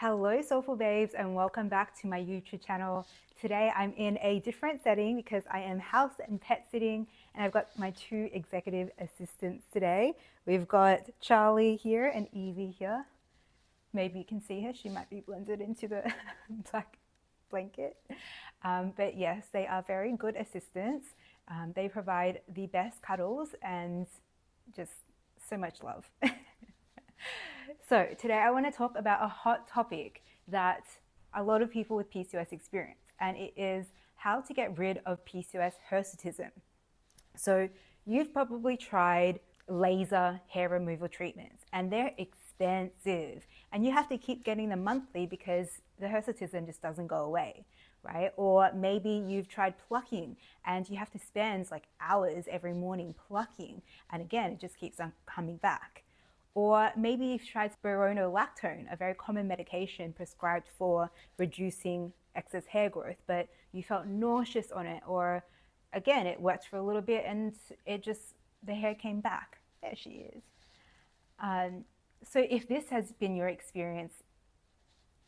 Hello, soulful babes, and welcome back to my YouTube channel. Today I'm in a different setting because I am house and pet sitting, and I've got my two executive assistants today. We've got Charlie here and Evie here. Maybe you can see her, she might be blended into the black blanket. But yes, they are very good assistants. They provide the best cuddles and just so much love. So today I want to talk about a hot topic that a lot of people with PCOS experience, and it is how to get rid of PCOS hirsutism. So you've probably tried laser hair removal treatments, and they're expensive, and you have to keep getting them monthly because the hirsutism just doesn't go away, right? Or maybe you've tried plucking and you have to spend like hours every morning plucking, and again it just keeps on coming back. Or maybe you've tried spironolactone, a very common medication prescribed for reducing excess hair growth, but you felt nauseous on it, or again, it worked for a little bit and the hair came back. There she is. So if this has been your experience,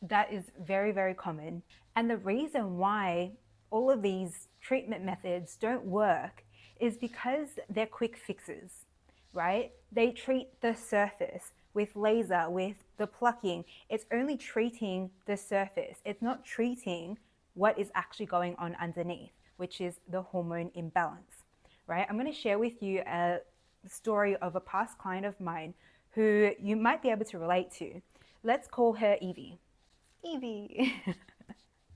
that is very, very common. And the reason why all of these treatment methods don't work is because they're quick fixes, right? They treat the surface with laser, with the plucking. It's only treating the surface. It's not treating what is actually going on underneath, which is the hormone imbalance, right? I'm going to share with you a story of a past client of mine who you might be able to relate to. Let's call her Evie. Evie.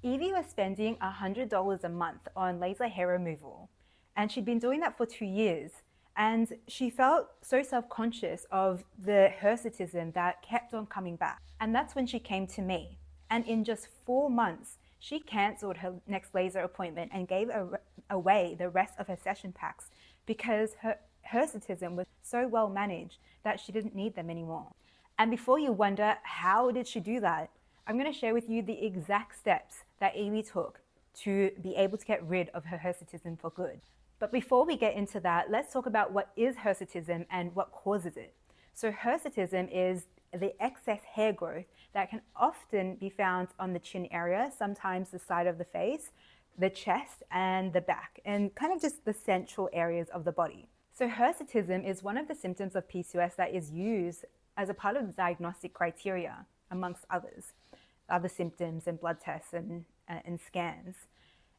Evie was spending $100 a month on laser hair removal, and she'd been doing that for 2 years. And she felt so self-conscious of the hirsutism that kept on coming back. And that's when she came to me. And in just 4 months, she canceled her next laser appointment and gave away the rest of her session packs because her hirsutism was so well managed that she didn't need them anymore. And before you wonder, how did she do that? I'm going to share with you the exact steps that Evie took to be able to get rid of her hirsutism for good. But before we get into that, let's talk about what is hirsutism and what causes it. So hirsutism is the excess hair growth that can often be found on the chin area, sometimes the side of the face, the chest, and the back, and kind of just the central areas of the body. So hirsutism is one of the symptoms of PCOS that is used as a part of the diagnostic criteria, amongst others, other symptoms and blood tests and scans.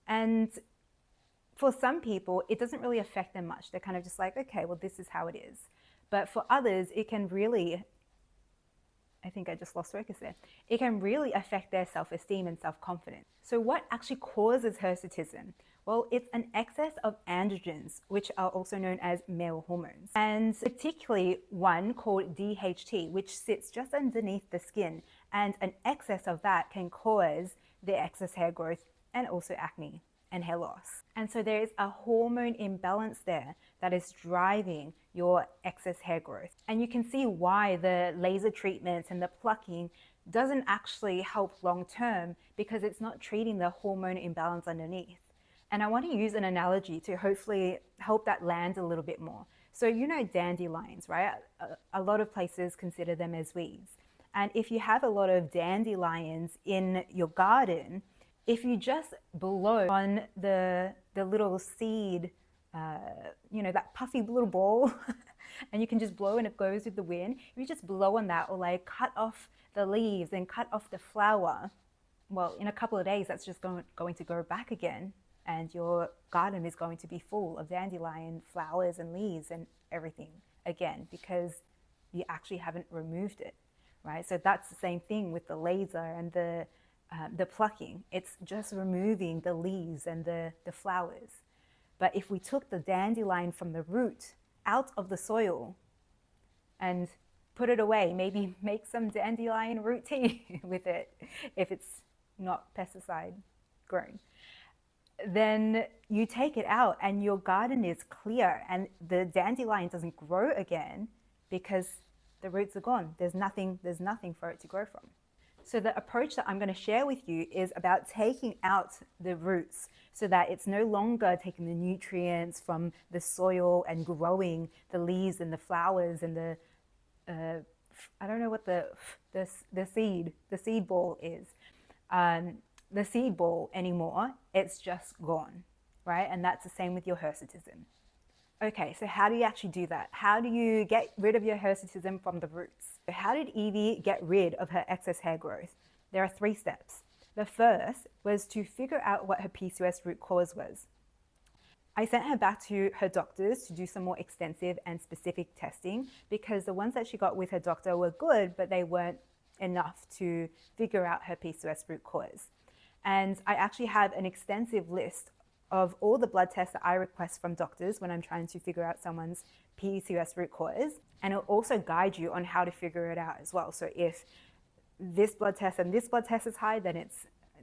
And for some people, it doesn't really affect them much. They're kind of just like, okay, well, this is how it is. But for others, it can really, I think I just lost focus there. It can really affect their self-esteem and self-confidence. So what actually causes hirsutism? Well, it's an excess of androgens, which are also known as male hormones, and particularly one called DHT, which sits just underneath the skin. And an excess of that can cause the excess hair growth and also acne and hair loss. And so there is a hormone imbalance there that is driving your excess hair growth. And you can see why the laser treatments and the plucking doesn't actually help long term, because it's not treating the hormone imbalance underneath. And I want to use an analogy to hopefully help that land a little bit more. So you know dandelions, right? A lot of places consider them as weeds. And if you have a lot of dandelions in your garden, if you just blow on the little seed, that puffy little ball, and you can just blow and it goes with the wind, if you just blow on that or like cut off the leaves and cut off the flower, well, in a couple of days, that's just going to grow back again. And your garden is going to be full of dandelion flowers and leaves and everything again, because you actually haven't removed it, right? So that's the same thing with the laser and the plucking. It's just removing the leaves and the flowers. But if we took the dandelion from the root out of the soil and put it away, maybe make some dandelion root tea with it, if it's not pesticide grown, then you take it out and your garden is clear and the dandelion doesn't grow again because the roots are gone. There's nothing for it to grow from. So the approach that I'm going to share with you is about taking out the roots so that it's no longer taking the nutrients from the soil and growing the leaves and the flowers and the I don't know what the seed ball is, the seed ball anymore. It's just gone, right? And that's the same with your hirsutism. Okay, so how do you actually do that? How do you get rid of your hirsutism from the roots? So how did Evie get rid of her excess hair growth? There are 3 steps. The first was to figure out what her PCOS root cause was. I sent her back to her doctors to do some more extensive and specific testing, because the ones that she got with her doctor were good, but they weren't enough to figure out her PCOS root cause. And I actually have an extensive list of all the blood tests that I request from doctors when I'm trying to figure out someone's PCOS root cause. And it'll also guide you on how to figure it out as well. So if this blood test and this blood test is high, then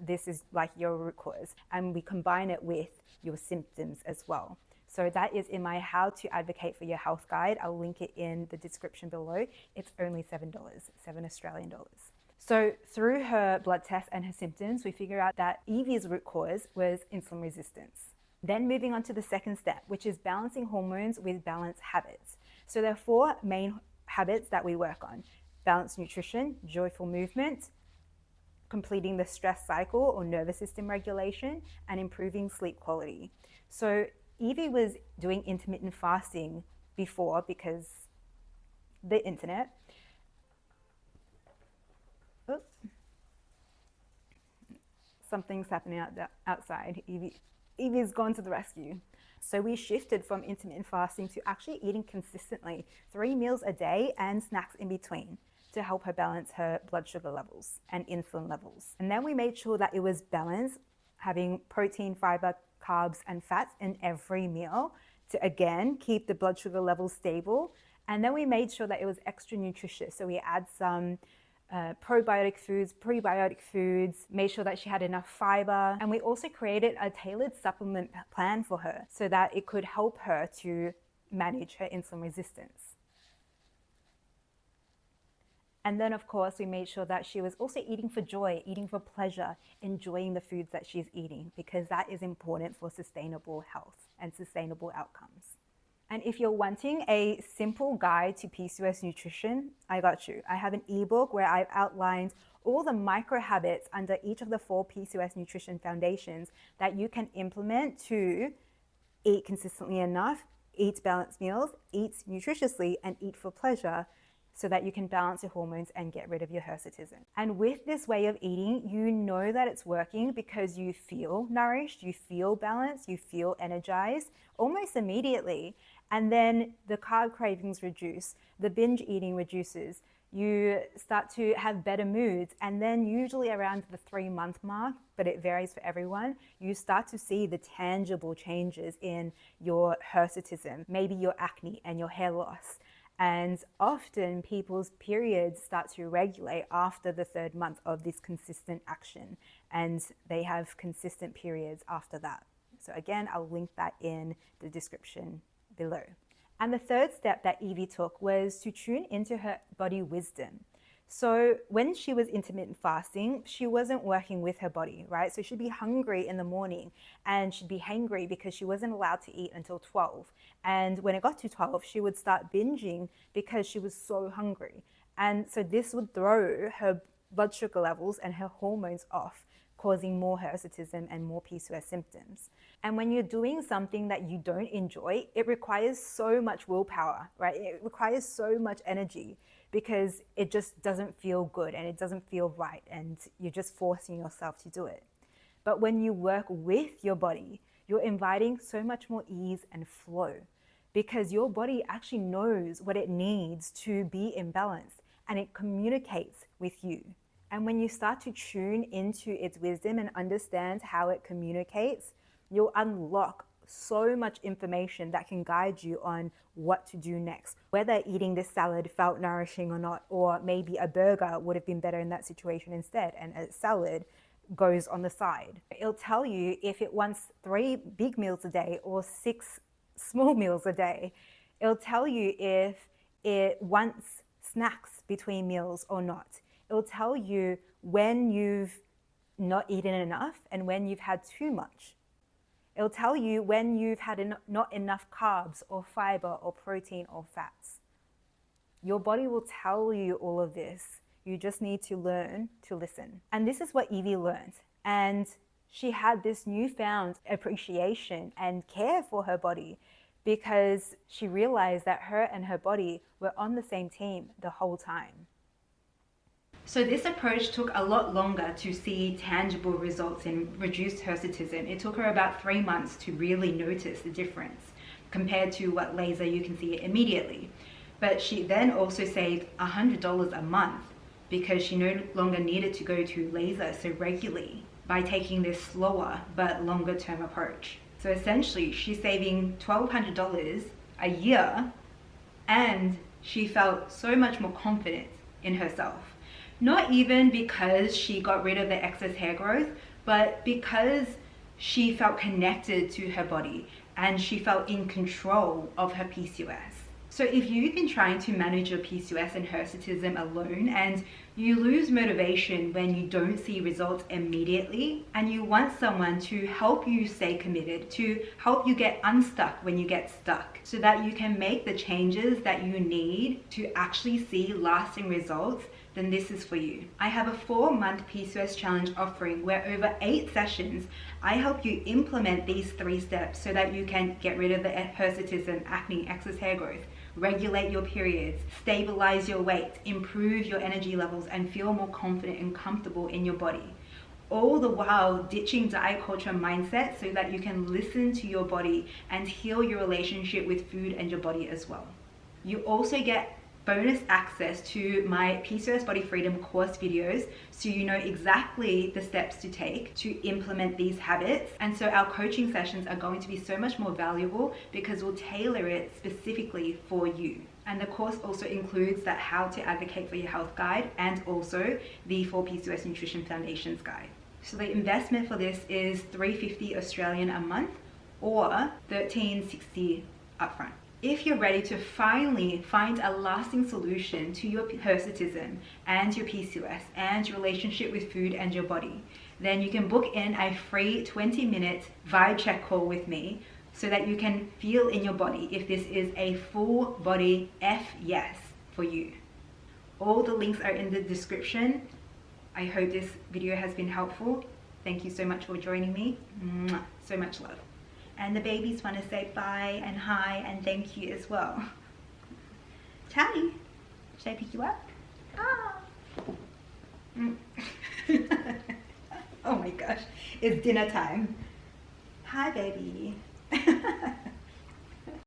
this is like your root cause. And we combine it with your symptoms as well. So that is in my How to Advocate for Your Health guide. I'll link it in the description below. It's only $7, $7 Australian dollars. So through her blood test and her symptoms, we figure out that Evie's root cause was insulin resistance. Then moving on to the second step, which is balancing hormones with balanced habits. So there are 4 main habits that we work on: balanced nutrition, joyful movement, completing the stress cycle or nervous system regulation, and improving sleep quality. So Evie was doing intermittent fasting before because the internet. Oops. Something's happening outside. Evie's gone to the rescue. So we shifted from intermittent fasting to actually eating consistently 3 meals a day and snacks in between to help her balance her blood sugar levels and insulin levels. And then we made sure that it was balanced, having protein, fiber, carbs, and fats in every meal to, again, keep the blood sugar levels stable. And then we made sure that it was extra nutritious. So we add some probiotic foods, prebiotic foods, made sure that she had enough fiber. And we also created a tailored supplement plan for her so that it could help her to manage her insulin resistance. And then, of course, we made sure that she was also eating for joy, eating for pleasure, enjoying the foods that she's eating, because that is important for sustainable health and sustainable outcomes. And if you're wanting a simple guide to PCOS nutrition, I got you. I have an ebook where I've outlined all the micro habits under each of the 4 PCOS nutrition foundations that you can implement to eat consistently enough, eat balanced meals, eat nutritiously, and eat for pleasure, so that you can balance your hormones and get rid of your hirsutism. And with this way of eating, you know that it's working because you feel nourished, you feel balanced, you feel energized almost immediately. And then the carb cravings reduce, the binge eating reduces, you start to have better moods. And then usually around the 3-month mark, but it varies for everyone, you start to see the tangible changes in your hirsutism, maybe your acne and your hair loss. And often people's periods start to regulate after the 3rd month of this consistent action, and they have consistent periods after that. So again, I'll link that in the description below. And the 3rd step that Evie took was to tune into her body wisdom. So when she was intermittent fasting, she wasn't working with her body, right? So she'd be hungry in the morning and she'd be hangry because she wasn't allowed to eat until 12. And when it got to 12, she would start binging because she was so hungry. And so this would throw her blood sugar levels and her hormones off, causing more hirsutism and more PCOS symptoms. And when you're doing something that you don't enjoy, it requires so much willpower, right? It requires so much energy because it just doesn't feel good and it doesn't feel right, and you're just forcing yourself to do it. But when you work with your body, you're inviting so much more ease and flow, because your body actually knows what it needs to be in balance, and it communicates with you. And when you start to tune into its wisdom and understand how it communicates, you'll unlock so much information that can guide you on what to do next. Whether eating this salad felt nourishing or not, or maybe a burger would have been better in that situation instead, and a salad goes on the side. It'll tell you if it wants 3 big meals a day or 6 small meals a day. It'll tell you if it wants snacks between meals or not. It'll tell you when you've not eaten enough and when you've had too much. It'll tell you when you've had not enough carbs or fiber or protein or fats. Your body will tell you all of this. You just need to learn to listen. And this is what Evie learned. And she had this newfound appreciation and care for her body because she realized that her and her body were on the same team the whole time. So this approach took a lot longer to see tangible results in reduced hirsutism. It took her about 3 months to really notice the difference compared to what laser you can see immediately. But she then also saved $100 a month because she no longer needed to go to laser so regularly by taking this slower but longer term approach. So essentially she's saving $1,200 a year, and she felt so much more confident in herself. Not even because she got rid of the excess hair growth, but because she felt connected to her body and she felt in control of her PCOS. So if you've been trying to manage your PCOS and hirsutism alone and you lose motivation when you don't see results immediately, and you want someone to help you stay committed, to help you get unstuck when you get stuck, so that you can make the changes that you need to actually see lasting results, then this is for you. I have a 4-month PCOS challenge offering where over 8 sessions, I help you implement these 3 steps so that you can get rid of the hirsutism, acne, excess hair growth, regulate your periods, stabilize your weight, improve your energy levels, and feel more confident and comfortable in your body. All the while ditching diet culture mindset so that you can listen to your body and heal your relationship with food and your body as well. You also get bonus access to my PCOS Body Freedom course videos, so you know exactly the steps to take to implement these habits. And so our coaching sessions are going to be so much more valuable because we'll tailor it specifically for you. And the course also includes that How to Advocate for Your Health guide and also the 4 PCOS Nutrition Foundations guide. So the investment for this is $350 Australian a month or $13.60 upfront. If you're ready to finally find a lasting solution to your hirsutism and your PCOS and your relationship with food and your body, then you can book in a free 20-minute vibe check call with me so that you can feel in your body if this is a full body yes for you. All the links are in the description. I hope this video has been helpful. Thank you so much for joining me. Mwah. So much love. And the babies want to say bye and hi and thank you as well. Charlie, should I pick you up? Ah. Oh my gosh, it's dinner time. Hi, baby.